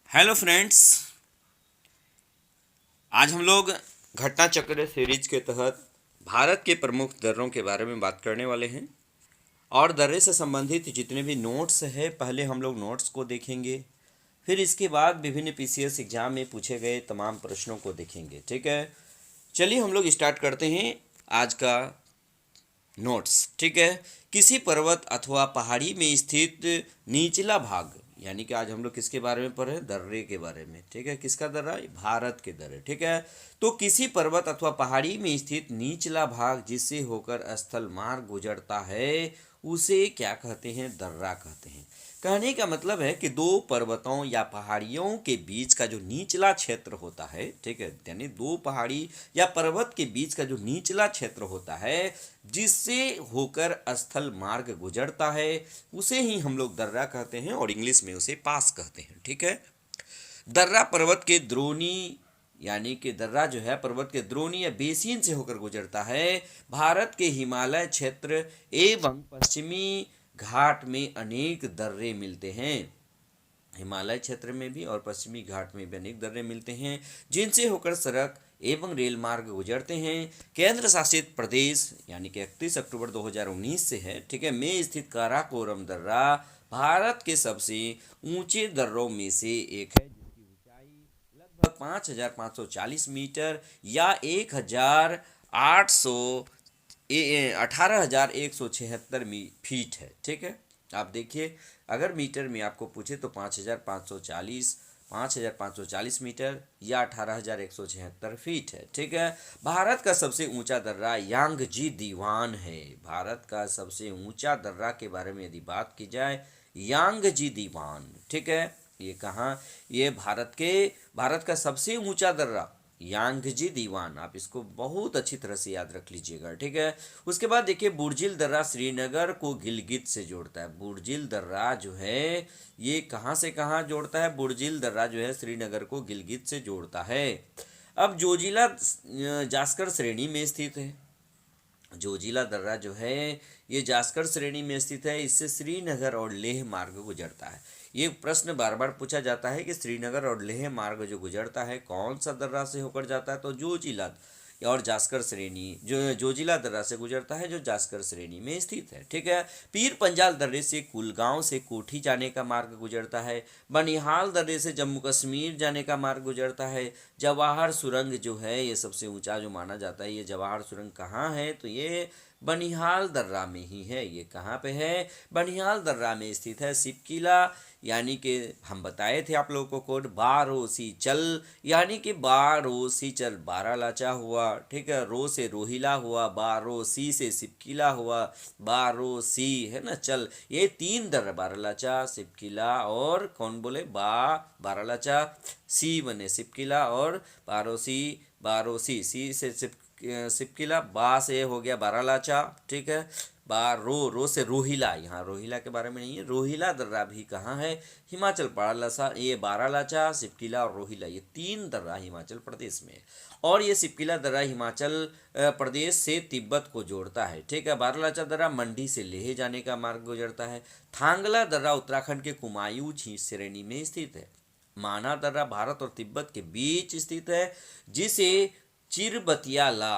Hello friends. आज हम लोग घटना चक्र सीरीज के तहत भारत के प्रमुख दर्रों के बारे में बात करने वाले हैं। और दर्रे से संबंधित जितने भी नोट्स है, पहले हम लोग नोट्स को देखेंगे, फिर इसके बाद विभिन्न पीसीएस एग्जाम में पूछे गए तमाम प्रश्नों को देखेंगे। ठीक है, चलिए हम लोग स्टार्ट करते हैं आज का नोट्स। ठीक है, किसी पर्वत अथवा पहाड़ी में स्थित निचला भाग, यानी कि आज हम लोग किसके बारे में पढ़ रहे हैं? दर्रे के बारे में। ठीक है, किसका दर्रा? भारत के दर्रे। ठीक है, तो किसी पर्वत अथवा पहाड़ी में स्थित निचला भाग जिससे होकर स्थल मार्ग गुजरता है उसे क्या कहते हैं? दर्रा कहते हैं। कहने का मतलब है कि दो पर्वतों या पहाड़ियों के बीच का जो निचला क्षेत्र होता है, ठीक है, यानी दो पहाड़ी या पर्वत के बीच का जो निचला क्षेत्र होता है जिससे होकर स्थल मार्ग गुजरता है उसे ही हम लोग दर्रा कहते हैं और इंग्लिश में उसे पास कहते हैं। ठीक है, दर्रा पर्वत के द्रोणी, यानी कि दर्रा जो है पर्वत के द्रोणी या बेसिन से होकर गुजरता है। भारत के हिमालय क्षेत्र एवं पश्चिमी घाट में अनेक दर्रे मिलते हैं। हिमालय क्षेत्र में भी और पश्चिमी घाट में भी अनेक दर्रे मिलते हैं जिनसे होकर सड़क एवं रेल मार्ग गुजरते हैं। केंद्र शासित प्रदेश यानी कि 31 अक्टूबर 2019 से है, ठीक है, में स्थित काराकोरम दर्रा भारत के सबसे ऊंचे दर्रों में से एक है जिसकी ऊंचाई लगभग 5,540 मीटर या 18,176 फीट है। ठीक है, आप देखिए, अगर मीटर में आपको पूछे तो 5,540 मीटर या 18,176 फीट है। ठीक है, भारत का सबसे ऊंचा दर्रा यांगजी दीवान है। भारत का सबसे ऊंचा दर्रा के बारे में यदि बात की जाए, यांगजी दीवान। ठीक है, ये कहाँ? ये भारत का सबसे ऊंचा दर्रा यांगजी दीवान। आप इसको बहुत अच्छी तरह से याद रख लीजिएगा। ठीक है, उसके बाद देखिए, बुर्जिल दर्रा श्रीनगर को गिलगित से जोड़ता है। बुर्जिल दर्रा जो है ये कहाँ से कहाँ जोड़ता है? बुर्जिल दर्रा जो है श्रीनगर को गिलगित से जोड़ता है। अब जोजिला जास्कर श्रेणी में स्थित है। जोजिला दर्रा जो है ये जास्कर श्रेणी में स्थित है। इससे श्रीनगर और लेह मार्ग गुजरता है। ये प्रश्न बार बार पूछा जाता है कि श्रीनगर और लेह मार्ग जो गुजरता है कौन सा दर्रा से होकर जाता है? तो जोजिला और जास्कर श्रेणी, जो जोजिला दर्रा से गुजरता है जो जास्कर श्रेणी में स्थित है। ठीक है, पीर पंजाल दर्रे से कुलगांव से कोठी जाने का मार्ग गुजरता है। बनिहाल दर्रे से जम्मू कश्मीर जाने का मार्ग गुजरता है। जवाहर सुरंग जो है ये सबसे ऊंचा जो माना जाता है, ये जवाहर सुरंग कहाँ है? तो ये बनिहाल दर्रा में ही है। ये कहाँ पे है? बनिहाल दर्रा में स्थित है। सिपकिला, यानी कि हम बताए थे आप लोगों को कोड, बारोसी चल, यानी कि बारोसी चल बारालाचा हुआ। ठीक है, रो से रोहिला हुआ, बारोसी से सिपकिला हुआ, बारोसी है ना चल। ये तीन दर्रा, बारालाचा, सिपकिला और कौन बोले बारालाचा, सी बने सिपकिला और बारोसी। बारोसी सी से सिपकिला, बा से हो गया बारालाचा। ठीक है, रो से रोहिला, यहाँ रोहिला के बारे में नहीं है। रोहिला दर्रा भी कहाँ है? हिमाचल प्रदेश। ये बारालाचा, सिपकिला और रोहिला, ये तीन दर्रा हिमाचल प्रदेश में है। और ये सिपकिला दर्रा हिमाचल प्रदेश से तिब्बत को जोड़ता है। ठीक है, बारालाचा दर्रा मंडी से लेह जाने का मार्ग गुजरता है। थांगला दर्रा उत्तराखंड के कुमायूं श्रेणी में स्थित है। माना दर्रा भारत और तिब्बत के बीच स्थित है जिसे चिरबतियाला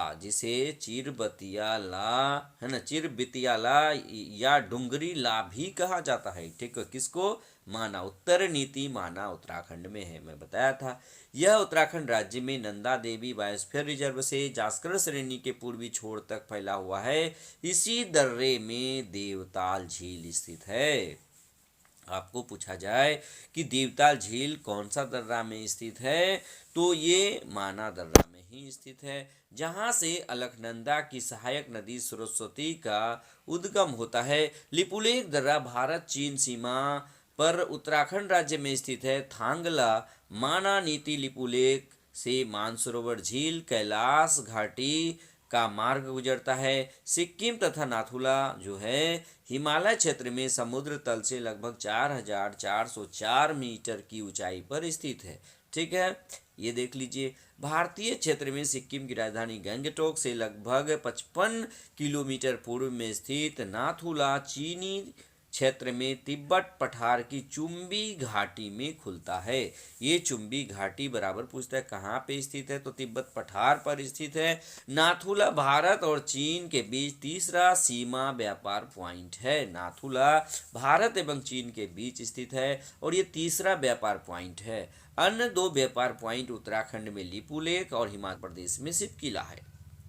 है ना, चिरबतियाला या डुंगरी ला भी कहा जाता है। ठीक है, किसको? माना, उत्तर नीति माना उत्तराखंड में है, मैं बताया था। यह उत्तराखंड राज्य में नंदा देवी बायोस्फीयर रिजर्व से जास्कर श्रेणी के पूर्वी छोर तक फैला हुआ है। इसी दर्रे में देवताल झील स्थित है। आपको पूछा जाए कि देवताल झील कौन सा दर्रा में स्थित है, तो ये माना दर्रा में ही स्थित है, जहां से अलकनंदा की सहायक नदी सरस्वती का उद्गम होता है। लिपुलेख दर्रा भारत चीन सीमा पर उत्तराखंड राज्य में स्थित है। थांगला, माना, नीति, लिपुलेख से मानसरोवर झील, कैलाश घाटी का मार्ग गुजरता है। सिक्किम तथा नाथुला जो है हिमालय क्षेत्र में समुद्र तल से लगभग 4,404 मीटर की ऊंचाई पर स्थित है। ठीक है, ये देख लीजिए, भारतीय क्षेत्र में सिक्किम की राजधानी गंगटोक से लगभग 55 किलोमीटर पूर्व में स्थित नाथुला चीनी क्षेत्र में तिब्बत पठार की चुंबी घाटी में खुलता है। ये चुंबी घाटी बराबर पूछता है कहाँ पे स्थित है, तो तिब्बत पठार पर स्थित है। नाथुला भारत और चीन के बीच तीसरा सीमा व्यापार पॉइंट है। नाथुला भारत एवं चीन के बीच स्थित है और ये तीसरा व्यापार पॉइंट है। अन्य दो व्यापार पॉइंट उत्तराखंड में लिपुलेख और हिमाचल प्रदेश में सिपकिला है।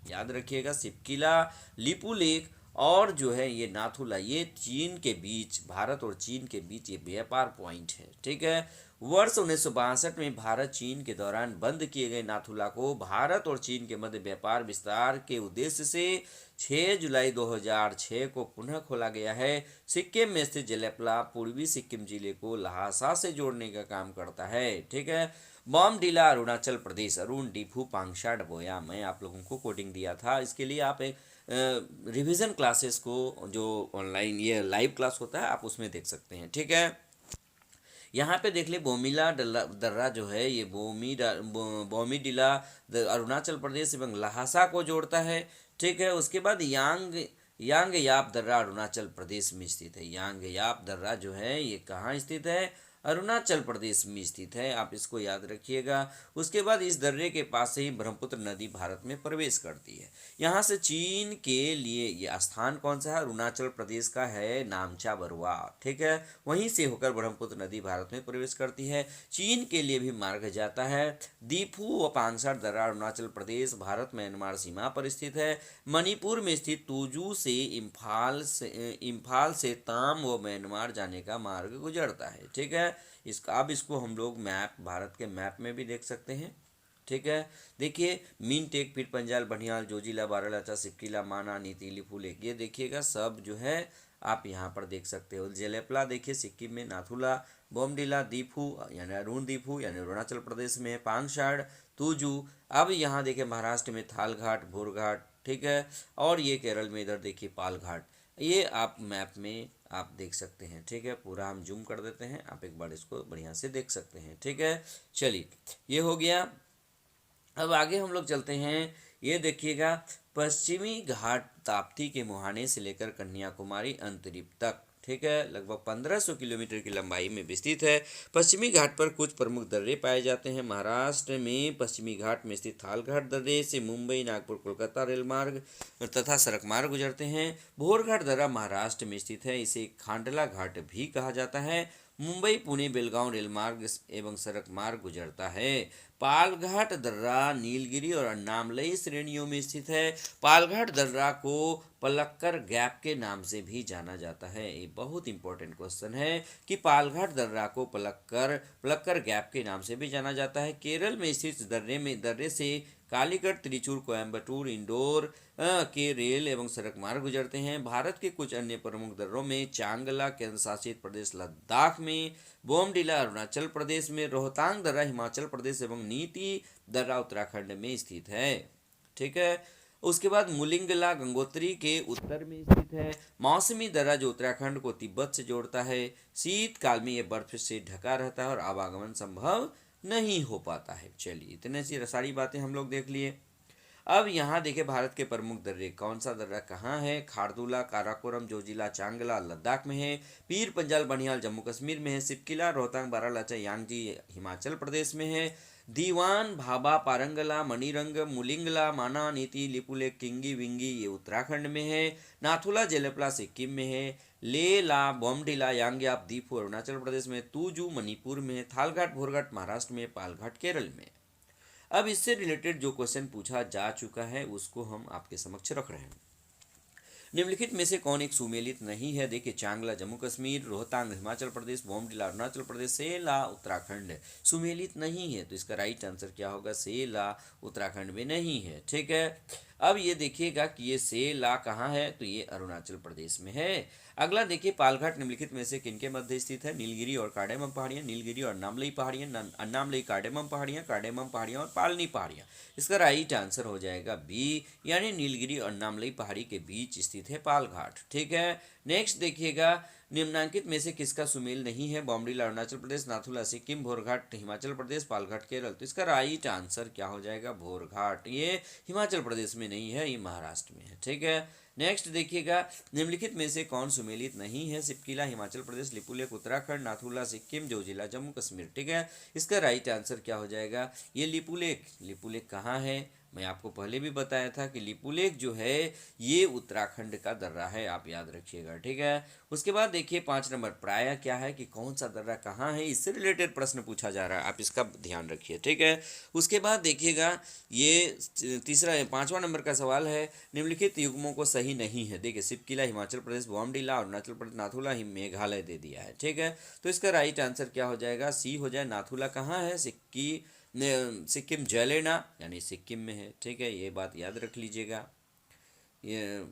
याद रखिएगा, सिपकिला, लिपुलेख और जो है ये नाथुला, ये चीन के बीच, भारत और चीन के बीच ये व्यापार पॉइंट है। ठीक है। वर्ष 1962 में भारत चीन के दौरान बंद किए गए नाथुला को भारत और चीन के मध्य व्यापार विस्तार के उद्देश्य से 6 जुलाई 2006 को पुनः खोला गया है। सिक्किम में स्थित जेलेपला पूर्वी सिक्किम जिले को लहासा से जोड़ने का काम करता है। ठीक है। बॉमडिला अरुणाचल प्रदेश, अरुण डिफू पांगशा डबोया, मैं आप लोगों को कोडिंग दिया था, इसके लिए आप एक रिवीजन क्लासेस को जो ऑनलाइन ये लाइव क्लास होता है आप उसमें देख सकते हैं। ठीक है। यहाँ पे देख ले बोमिला दर्रा जो है ये बोमीडिला अरुणाचल प्रदेश एवं लहासा को जोड़ता है। ठीक है। उसके बाद यांग याप दर्रा अरुणाचल प्रदेश में स्थित है। यांग याप दर्रा जो है ये कहाँ स्थित है, अरुणाचल प्रदेश में स्थित है, आप इसको याद रखिएगा। उसके बाद इस दर्रे के पास से ही ब्रह्मपुत्र नदी भारत में प्रवेश करती है। यहाँ से चीन के लिए ये स्थान कौन सा है, अरुणाचल प्रदेश का है नामचा बरुआ। ठीक है। वहीं से होकर ब्रह्मपुत्र नदी भारत में प्रवेश करती है। चीन के लिए भी मार्ग जाता है। दीफू व पांगसर दर्रा अरुणाचल प्रदेश भारत म्यांमार सीमा पर स्थित है। मणिपुर में स्थित तुजू से इम्फाल से ताम व म्यांमार जाने का मार्ग गुजरता है। ठीक है। इसको हम लोग मैप, भारत के मैप में भी देख सकते हैं। ठीक है। देखिए मीन टेक, फिर पंजाल, बनिहाल, जोजिला, बारालाचा, सिपकिला, माना, नीति, लिपुलेख, ये देखिएगा सब जो है आप यहाँ पर देख सकते हो। जेलेपला देखिए सिक्किम में, नाथुला, बोमडिला, दीफू यानी अरुण दीफू यानी अरुणाचल प्रदेश में, पांगशाड़, तुजू। अब यहाँ देखिए महाराष्ट्र में थालघाट, भोरघाट। ठीक है। और ये केरल में इधर देखिए पालघाट, ये आप मैप में आप देख सकते हैं। ठीक है। पूरा हम जूम कर देते हैं, आप एक बार इसको बढ़िया से देख सकते हैं। ठीक है। चलिए ये हो गया। अब आगे हम लोग चलते हैं। ये देखिएगा पश्चिमी घाट ताप्ती के मुहाने से लेकर कन्याकुमारी अंतरिप तक। ठीक है। लगभग 1500 किलोमीटर की लंबाई में विस्तृत है। पश्चिमी घाट पर कुछ प्रमुख दर्रे पाए जाते हैं। महाराष्ट्र में पश्चिमी घाट में स्थित थालघाट दर्रे से मुंबई, नागपुर, कोलकाता रेल मार्ग तथा सड़क मार्ग गुजरते हैं। भोरघाट दर्रा महाराष्ट्र में स्थित है, इसे खांडला घाट भी कहा जाता है। मुंबई, पुणे, बेलगांव रेल मार्ग एवं सड़क मार्ग गुजरता है। पालघाट दर्रा नीलगिरी और अन्नामलई श्रेणियों में स्थित है। पालघाट दर्रा को पलक्कर गैप के नाम से भी जाना जाता है। ये बहुत इंपॉर्टेंट क्वेश्चन है कि पालघाट दर्रा को पलक्कर गैप के नाम से भी जाना जाता है। केरल में स्थित दर्रे से कालीकट, त्रिचूर, कोयम्बटूर, इंदौर के रेल एवं सड़क मार्ग गुजरते हैं। भारत के कुछ अन्य प्रमुख दर्रों में चांगला केंद्र शासित प्रदेश लद्दाख में, बोमडिला अरुणाचल प्रदेश में, रोहतांग दर्रा हिमाचल प्रदेश एवं नीति दर्रा उत्तराखंड में स्थित है। ठीक है। उसके बाद मुलिंगला गंगोत्री के उत्तर में स्थित है। मौसमी दर्रा जो उत्तराखंड को तिब्बत से जोड़ता है। शीतकाल में यह बर्फ से ढका रहता है और आवागमन संभव नहीं हो पाता है। चलिए इतने सी सारी बातें हम लोग देख लिए। अब यहाँ देखिए भारत के प्रमुख दर्रे, कौन सा दर्रा कहाँ है, खारदुला, काराकोरम, जोजिला, चांगला लद्दाख में है। पीर पंजाल बनिहाल जम्मू कश्मीर में है। सिपकिला, रोहतांग, बारालाचा, यांगजी हिमाचल प्रदेश में है। दीवान, भाबा, पारंगला, मणिरंग, मुलिंगला, माना, नीति, लिपुलेख, किंगी विंगी ये उत्तराखंड में है। नाथुला, जेलेपला सिक्किम में है। लेला, बोमडिला, यांग्याप, दीफू अरुणाचल प्रदेश में, तुजू मणिपुर में, थालघाट, भोरघाट महाराष्ट्र में, पालघाट केरल में। अब इससे रिलेटेड जो क्वेश्चन पूछा जा चुका है उसको हम आपके समक्ष रख रहे हैं। निम्नलिखित में से कौन एक सुमेलित नहीं है। देखिए चांगला जम्मू कश्मीर, रोहतांग हिमाचल प्रदेश, बोमडिला अरुणाचल प्रदेश, सेला उत्तराखंड सुमेलित नहीं है। तो इसका राइट आंसर क्या होगा, सेला उत्तराखंड में नहीं है। ठीक है। अब ये देखिएगा कि ये सेला कहाँ है, तो ये अरुणाचल प्रदेश में है। अगला देखिए पालघाट निम्नलिखित में से किनके मध्य स्थित है। नीलगिरी और कार्डेमम पहाड़ियाँ, नीलगिरी और अन्नामलई पहाड़ियाँ, अन्नामलई कार्डेमम पहाड़ियाँ, कार्डेमम पहाड़ियाँ और पालनी पहाड़ियाँ। इसका राइट आंसर हो जाएगा बी, यानी नीलगिरी और अन्नामलई पहाड़ी के बीच स्थित है पालघाट। ठीक है। नेक्स्ट देखिएगा निम्नांकित में से किसका सुमेल नहीं है। बॉमडिला अरुणाचल प्रदेश, नाथुला सिक्किम, भोरघाट हिमाचल प्रदेश, पालघाट केरल। तो इसका राइट आंसर क्या हो जाएगा, भोरघाट। ये हिमाचल प्रदेश में नहीं है, ये महाराष्ट्र में है। ठीक है। नेक्स्ट देखिएगा, निम्नलिखित में से कौन सुमेलित नहीं है? सिपकिला हिमाचल प्रदेश, लिपुलेख उत्तराखंड, नाथुला सिक्किम, जोजिला जम्मू कश्मीर। ठीक है, इसका राइट आंसर क्या हो जाएगा? ये लिपुलेख। लिपुलेख कहाँ है? मैं आपको पहले भी बताया था कि लिपुलेख जो है ये उत्तराखंड का दर्रा है, आप याद रखिएगा। ठीक है, उसके बाद देखिए 5 नंबर, प्रायः क्या है कि कौन सा दर्रा कहाँ है, इससे रिलेटेड प्रश्न पूछा जा रहा है, आप इसका ध्यान रखिए। ठीक है, उसके बाद देखिएगा ये तीसरा 5वां नंबर का सवाल है, निम्नलिखित युग्मों को सही नहीं है। देखिए सिपकिला हिमाचल प्रदेश, बॉमडिला अरुणाचल प्रदेश, नाथुला ही मेघालय दे दिया है। ठीक है, तो इसका राइट आंसर क्या हो जाएगा? सी हो जाए। नाथुला कहाँ है? सिक्किम जलेना यानी सिक्किम में है। ठीक है, ये बात याद रख लीजिएगा। ये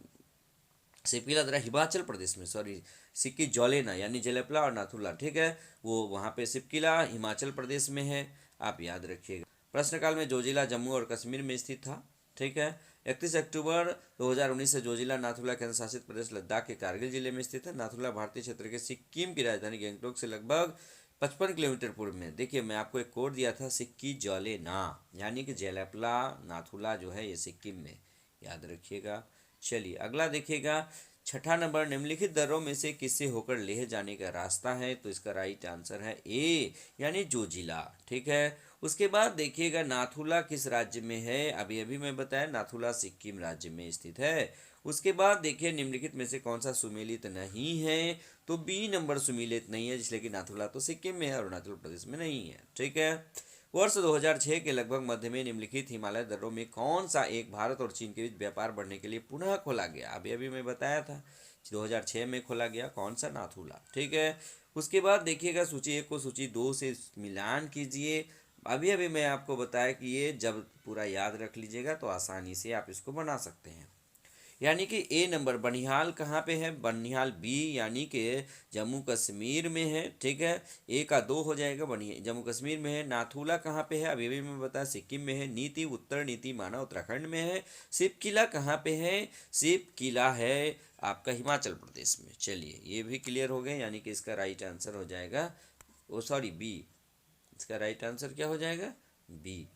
सिपकिला दर्रा हिमाचल प्रदेश में, सॉरी, सिक्की जलेना यानी जलेपला और नाथुला, ठीक है, वो वहाँ पे सिपकिला हिमाचल प्रदेश में है, आप याद रखिएगा। प्रश्नकाल में जोजिला जम्मू और कश्मीर में स्थित था। ठीक है, 31 अक्टूबर 2019 से जोजिला नाथुला केंद्र शासित प्रदेश लद्दाख के कारगिल जिले में स्थित है। नाथुला भारतीय क्षेत्र के सिक्किम की राजधानी गंगटोक से लगभग 55 किलोमीटर पूर्व में। देखिए मैं आपको एक कोड दिया था, सिक्की जलेना यानी कि जेलेपला नाथुला जो है ये सिक्किम में, याद रखिएगा। चलिए अगला देखिएगा, 6 नंबर, निम्नलिखित दर्रों में से किससे होकर लेह जाने का रास्ता है? तो इसका राइट आंसर है ए यानी जोजिला। ठीक है, उसके बाद देखिएगा नाथुला किस राज्य में है? अभी अभी मैं बताया, नाथुला सिक्किम राज्य में स्थित है। उसके बाद देखिए निम्नलिखित में से कौन सा सुमेलित नहीं है? तो बी नंबर सुमेलित नहीं है, जिसलिए कि नाथुला तो सिक्किम में है, अरुणाचल प्रदेश में नहीं है। ठीक है, वर्ष 2006 के लगभग मध्य में निम्नलिखित हिमालय दर्रों में कौन सा एक भारत और चीन के बीच व्यापार बढ़ने के लिए पुनः खोला गया? अभी अभी मैं बताया था 2006 में खोला गया, कौन सा? नाथुला। ठीक है, उसके बाद देखिएगा सूची 1 को सूची 2 से मिलान कीजिए। अभी अभी मैं आपको बताया कि ये जब पूरा याद रख लीजिएगा तो आसानी से आप इसको बना सकते हैं। यानी कि ए नंबर बनिहाल कहाँ पे है? बनिहाल बी यानी कि जम्मू कश्मीर में है। ठीक है, ए का 2 हो जाएगा, बनिहाल जम्मू कश्मीर में है। नाथुला कहाँ पे है? अभी भी मैं बताया सिक्किम में है। नीति उत्तर नीति माना उत्तराखंड में है। सिप किला कहाँ पे है? सिप किला है आपका हिमाचल प्रदेश में। चलिए ये भी क्लियर हो गए, यानी कि इसका राइट आंसर हो जाएगा, ओ सॉरी बी, इसका राइट आंसर क्या हो जाएगा? बी।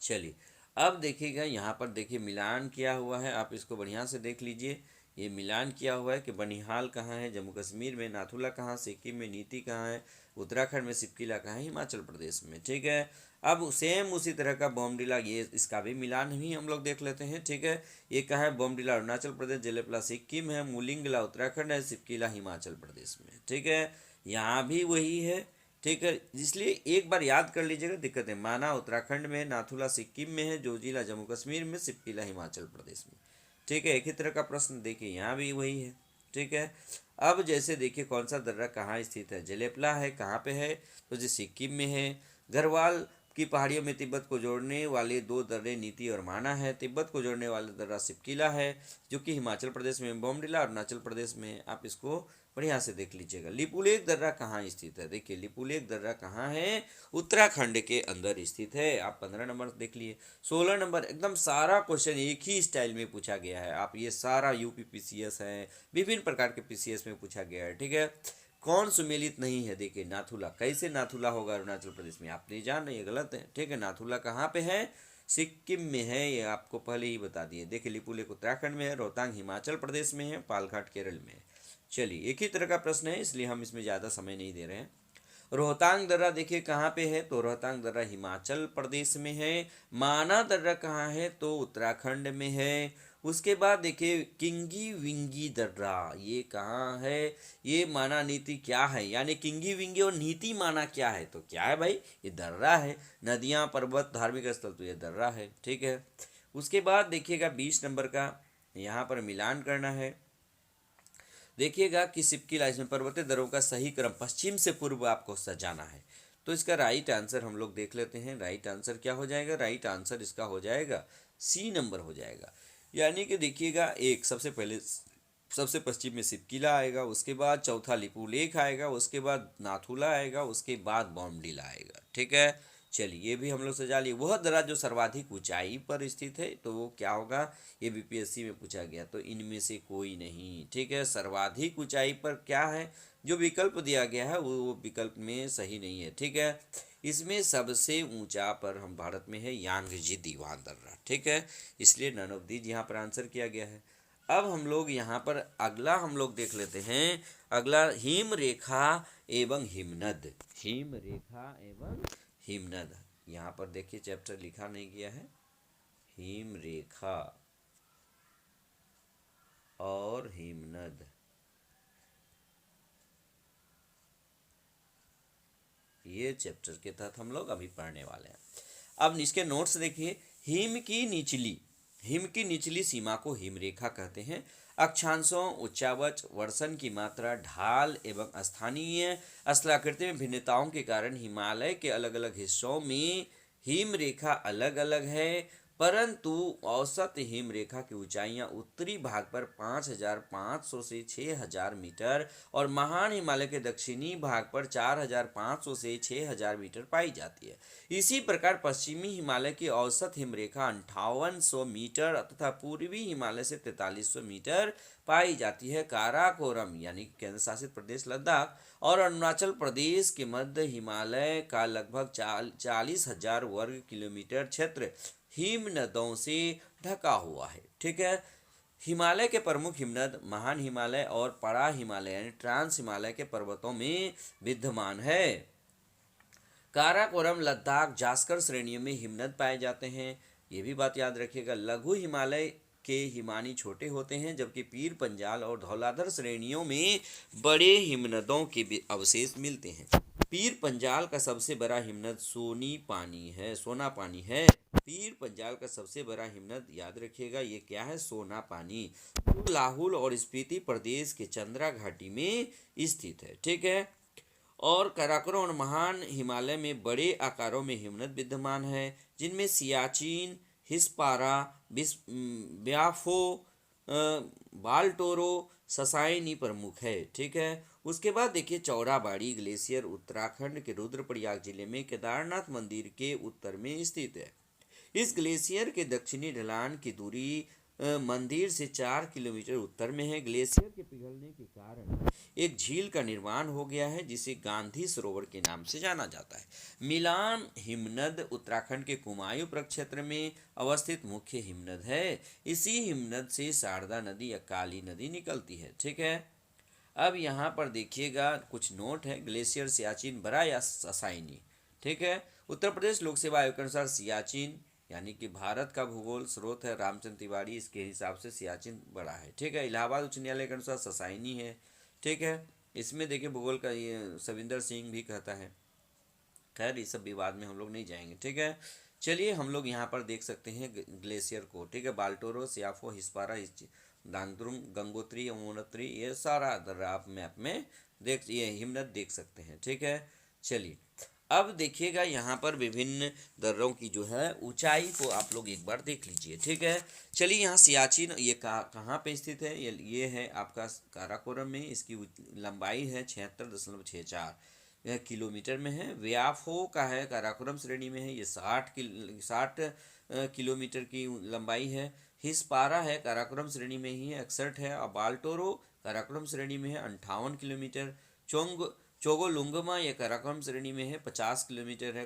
चलिए अब देखिएगा यहाँ पर देखिए मिलान किया हुआ है, आप इसको बढ़िया से देख लीजिए। ये मिलान किया हुआ है कि बनिहाल कहाँ है? जम्मू कश्मीर में। नाथुला कहाँ? सिक्किम में। नीति कहाँ है? उत्तराखंड में। सिपकिला कहाँ है? हिमाचल प्रदेश में। ठीक है, अब सेम उसी तरह का बॉमडिला, ये इसका भी मिलान ही हम लोग देख लेते हैं। ठीक है, ये कहाँ है? बॉमडिला अरुणाचल प्रदेश, जलेपला सिक्किम है, मुलिंगला उत्तराखंड है, सिपकिला हिमाचल प्रदेश में। ठीक है, यहाँ भी वही है। ठीक है, इसलिए एक बार याद कर लीजिएगा, दिक्कत है। माना उत्तराखंड में, नाथुला सिक्किम में है, जोजिला जम्मू कश्मीर में, सिपकिला हिमाचल प्रदेश में। ठीक है, एक ही तरह का प्रश्न देखिए यहाँ भी वही है। ठीक है, अब जैसे देखिए कौन सा दर्रा कहाँ स्थित है? जलेपला है, कहाँ पे है? तो जो सिक्किम में है। गढ़वाल की पहाड़ियों में तिब्बत को जोड़ने वाले 2 दर्रे नीति और माना है। तिब्बत को जोड़ने वाला दर्रा सिपकिला है, जो कि हिमाचल प्रदेश में। बॉमडिला अरुणाचल प्रदेश में। आप इसको बढ़िया से देख लीजिएगा। लिपुलेख दर्रा कहाँ स्थित है? देखिए लिपुलेख दर्रा कहाँ है? उत्तराखंड के अंदर स्थित है। आप 15 नंबर देख लिए। 16 नंबर, एकदम सारा क्वेश्चन एक ही स्टाइल में पूछा गया है। आप ये सारा यूपी पीसीएस है, विभिन्न प्रकार के पीसीएस में पूछा गया है। ठीक है, कौन सुमेलित नहीं है? देखिए नाथुला, कैसे नाथुला होगा अरुणाचल प्रदेश में? आप नहीं जान रहे, ये गलत है। ठीक है, नाथुला कहाँ पे है? सिक्किम में है, ये आपको पहले ही बता दिए। देखिए लिपुलेख उत्तराखंड में है, रोहतांग हिमाचल प्रदेश में है, पालघाट केरल में है। चलिए एक ही तरह का प्रश्न है, इसलिए हम इसमें ज़्यादा समय नहीं दे रहे हैं। रोहतांग दर्रा देखिए कहाँ पे है? तो रोहतांग दर्रा हिमाचल प्रदेश में है। माना दर्रा कहाँ है? तो उत्तराखंड में है। उसके बाद देखिए किंगी विंगी दर्रा, ये कहाँ है? ये माना नीति क्या है? यानी किंगी विंगी और नीति माना क्या है? तो क्या है भाई? ये दर्रा है। नदियाँ पर्वत धार्मिक स्थल, तो ये दर्रा है। ठीक है, उसके बाद देखिएगा 20 नंबर का यहाँ पर मिलान करना है। देखिएगा कि सिपकिला, इसमें पर्वतीय दर्रों का सही क्रम पश्चिम से पूर्व आपको सजाना है। तो इसका राइट आंसर हम लोग देख लेते हैं। राइट आंसर क्या हो जाएगा? राइट आंसर इसका हो जाएगा सी नंबर हो जाएगा। यानी कि देखिएगा, एक सबसे पहले सबसे पश्चिम में सिपकिला आएगा, उसके बाद चौथा लिपुलेख आएगा, उसके बाद नाथुला आएगा, उसके बाद बॉमडिला आएगा। ठीक है, चलिए ये भी हम लोग सजा लिए। वह दर्रा जो सर्वाधिक ऊंचाई पर स्थित है, तो वो क्या होगा? ये बीपीएससी में पूछा गया, तो इनमें से कोई नहीं। ठीक है, सर्वाधिक ऊंचाई पर क्या है? जो विकल्प दिया गया है वो विकल्प में सही नहीं है। ठीक है, इसमें सबसे ऊंचा पर हम भारत में है यांगजी दीवान दर्रा। ठीक है, इसलिए नन ऑफ दीज यहाँ पर आंसर किया गया है। अब हम लोग यहाँ पर अगला हम लोग देख लेते हैं। अगला हिम रेखा एवं हिमनद। हिम रेखा एवं हिमनद, यहाँ पर देखिए चैप्टर लिखा नहीं गया है। हिम रेखा और हिमनद, ये चैप्टर के तहत हम लोग अभी पढ़ने वाले हैं। अब इसके नोट्स देखिए। हिम की निचली सीमा को हिमरेखा कहते हैं। अक्षांशों, उच्चावच, वर्षण की मात्रा, ढाल एवं स्थानीय स्थलाकृति में भिन्नताओं के कारण हिमालय के अलग अलग हिस्सों में हिम रेखा अलग अलग है, परंतु औसत हिम रेखा की ऊंचाइयां उत्तरी भाग पर 5,500 से 6,000 मीटर और महान हिमालय के दक्षिणी भाग पर 4,500 से 6,000 मीटर पाई जाती है। इसी प्रकार पश्चिमी हिमालय की औसत हिमरेखा 5800 मीटर तथा पूर्वी हिमालय से 4300 मीटर पाई जाती है। काराकोरम यानी केंद्र शासित प्रदेश लद्दाख और अरुणाचल प्रदेश के मध्य हिमालय का लगभग 40,000 वर्ग किलोमीटर क्षेत्र हिमनदों से ढका हुआ है। ठीक है। हिमालय के प्रमुख हिमनद महान हिमालय और परा हिमालय यानी ट्रांस हिमालय के पर्वतों में विद्यमान है। काराकोरम, लद्दाख, जास्कर श्रेणियों में हिमनद पाए जाते हैं। ये भी बात याद रखिएगा। लघु हिमालय के हिमानी छोटे होते हैं, जबकि पीर पंजाल और धौलाधर श्रेणियों में बड़े हिमनदों के अवशेष मिलते हैं। पीर पंजाल का सबसे बड़ा हिमनद सोना पानी है। पीर पंजाल का सबसे बड़ा हिमनद याद रखिएगा, ये क्या है? सोना पानी, जो लाहौल और स्पीति प्रदेश के चंद्रा घाटी में स्थित है। ठीक है। और काराकोरम और महान हिमालय में बड़े आकारों में हिमनद विद्यमान है, जिनमें सियाचिन, हिस्पारा, ब्याफो, बाल्टोरो, ससाइनी प्रमुख है। ठीक है। उसके बाद देखिए चौराबाड़ी ग्लेशियर उत्तराखंड के रुद्रप्रयाग जिले में केदारनाथ मंदिर के उत्तर में स्थित है। इस ग्लेशियर के दक्षिणी ढलान की दूरी मंदिर से 4 किलोमीटर उत्तर में है। ग्लेशियर के पिघलने के कारण एक झील का निर्माण हो गया है, जिसे गांधी सरोवर के नाम से जाना जाता है। मिलान हिमनद उत्तराखंड के कुमायूं प्रक्षेत्र में अवस्थित मुख्य हिमनद है। इसी हिमनद से शारदा नदी या काली नदी निकलती है। ठीक है। अब यहाँ पर देखिएगा कुछ नोट है। ग्लेशियर सियाचिन बड़ा या ससाइनी। ठीक है। उत्तर प्रदेश लोक सेवा आयोग के अनुसार सियाचिन यानी कि भारत का भूगोल स्रोत है रामचंद्र तिवारी, इसके हिसाब से सियाचिन बड़ा है। ठीक है। इलाहाबाद उच्च न्यायालय के अनुसार ससाइनी है। ठीक है। इसमें देखिए भूगोल का ये सविंदर सिंह भी कहता है। खैर, इस सब विवाद में हम लोग नहीं जाएंगे। ठीक है। चलिए हम लोग यहाँ पर देख सकते हैं ग्लेशियर को। ठीक है। बाल्टोरो, सियाफो, हिस्पारा, दांगद्रुम, गंगोत्री, यमुनोत्री, ये सारा दर्रा आप मैप में ये हिमनद देख सकते हैं। ठीक है। चलिए अब देखिएगा यहाँ पर विभिन्न दर्रों की जो है ऊंचाई को आप लोग एक बार देख लीजिए। ठीक है। चलिए यहाँ सियाचिन ये कहाँ पे स्थित है? ये है आपका काराकोरम में। इसकी लंबाई है 76.64 किलोमीटर में है। व्याफो का है काराकोरम श्रेणी में है, ये 60 किलोमीटर की लंबाई है। हिस्पारा है काराकोरम श्रेणी में ही है, 61 है। और बाल्टोरो काराकोरम श्रेणी में है, 58 किलोमीटर। चोगोलुंगमा ये काराकोरम श्रेणी में है, 50 किलोमीटर है।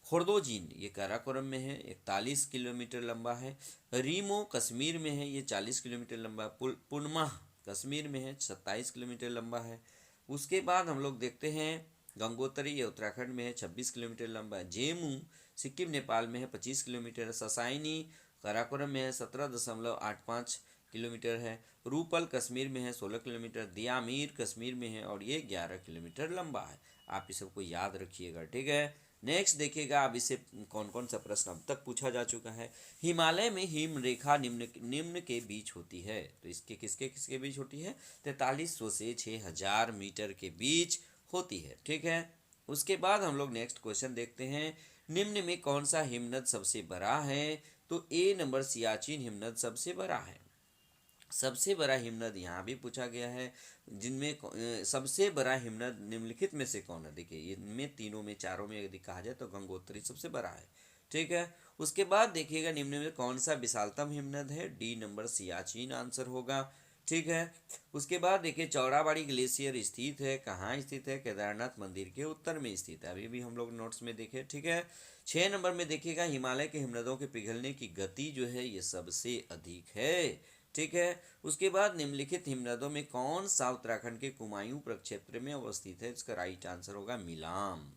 खोर्दोजिन ये काराकोरम में है, 41 किलोमीटर लंबा है। रीमो कश्मीर में है, ये 40 किलोमीटर लंबा। पुनमा कश्मीर में है, 27 किलोमीटर लंबा है। उसके बाद हम लोग देखते हैं गंगोत्री, ये उत्तराखंड में है, 26 किलोमीटर लंबा है। जेमू सिक्किम नेपाल में है, 25 किलोमीटर है। ससाइनी काराकोरम में है, 17.85 किलोमीटर है। रूपल कश्मीर में है, 16 किलोमीटर। दियामीर कश्मीर में है और ये 11 किलोमीटर लंबा है। आप इस सबको याद रखिएगा। ठीक है। नेक्स्ट देखिएगा अब इससे कौन कौन सा प्रश्न अब तक पूछा जा चुका है। हिमालय में हिम रेखा निम्न के बीच होती है, तो इसके किसके किसके बीच होती है? 4300 से 6,000 मीटर के बीच होती है। ठीक है। उसके बाद हम लोग नेक्स्ट क्वेश्चन देखते हैं। निम्न में कौन सा हिमनद सबसे बड़ा है? तो ए नंबर सियाचिन हिमनद सबसे बड़ा है। सबसे बड़ा हिमनद यहाँ भी पूछा गया है, जिनमें सबसे बड़ा हिमनद निम्नलिखित में से कौन है? देखिए इनमें तीनों में चारों में यदि कहा जाए तो गंगोत्री सबसे बड़ा है। ठीक है। उसके बाद देखिएगा निम्न में कौन सा विशालतम हिमनद है? डी नंबर सियाचिन आंसर होगा। ठीक है। उसके बाद देखिए चौराबाड़ी ग्लेशियर स्थित है, कहाँ स्थित है? केदारनाथ मंदिर के उत्तर में स्थित है। अभी भी हम लोग नोट्स में देखे। ठीक है। 6 नंबर में देखिएगा हिमालय के हिमनदों के पिघलने की गति जो है ये सबसे अधिक है। ठीक है। उसके बाद निम्नलिखित हिमनदों में कौन सा उत्तराखंड के कुमायूं प्रक्षेत्र में अवस्थित है? इसका राइट आंसर होगा मिलाम।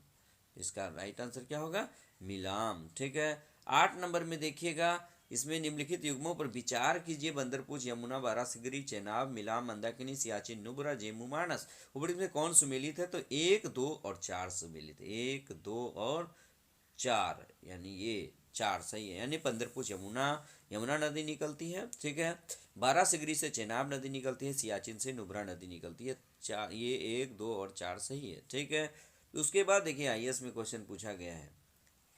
इसका राइट आंसर क्या होगा? मिलाम। ठीक है। 8 नंबर में देखिएगा, इसमें निम्नलिखित युग्मों पर विचार कीजिए। बंदरपूछ, यमुना, बारासिगरी, चेनाब, मिलाम, मंदाकिनी, सियाचिन, नुब्रा, जेमू, मानस। ऊपरी में कौन सुमेलित है? तो 1, 2 और 4 सुमेलित है। 1, 2 और 4, यानी ये 4 सही है। यानी बंदरपूछ यमुना, यमुना नदी निकलती है। ठीक है। बारासिगरी से चेनाब नदी निकलती है। सियाचिन से नुब्रा नदी निकलती है। चार, ये 1, 2 और 4 सही है। ठीक है। उसके बाद देखिए आईएएस में क्वेश्चन पूछा गया है।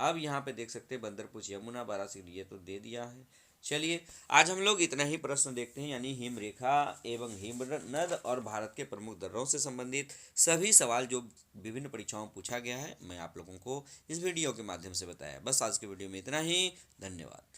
अब यहाँ पे देख सकते हैं बंदरपूछ यमुना, बारासिगरी, ये तो दे दिया है। चलिए आज हम लोग इतना ही प्रश्न देखते हैं, यानी हिमरेखा एवं हिमनद और भारत के प्रमुख दर्रों से संबंधित सभी सवाल जो विभिन्न परीक्षाओं में पूछा गया है, मैं आप लोगों को इस वीडियो के माध्यम से बताया। बस आज के वीडियो में इतना ही। धन्यवाद।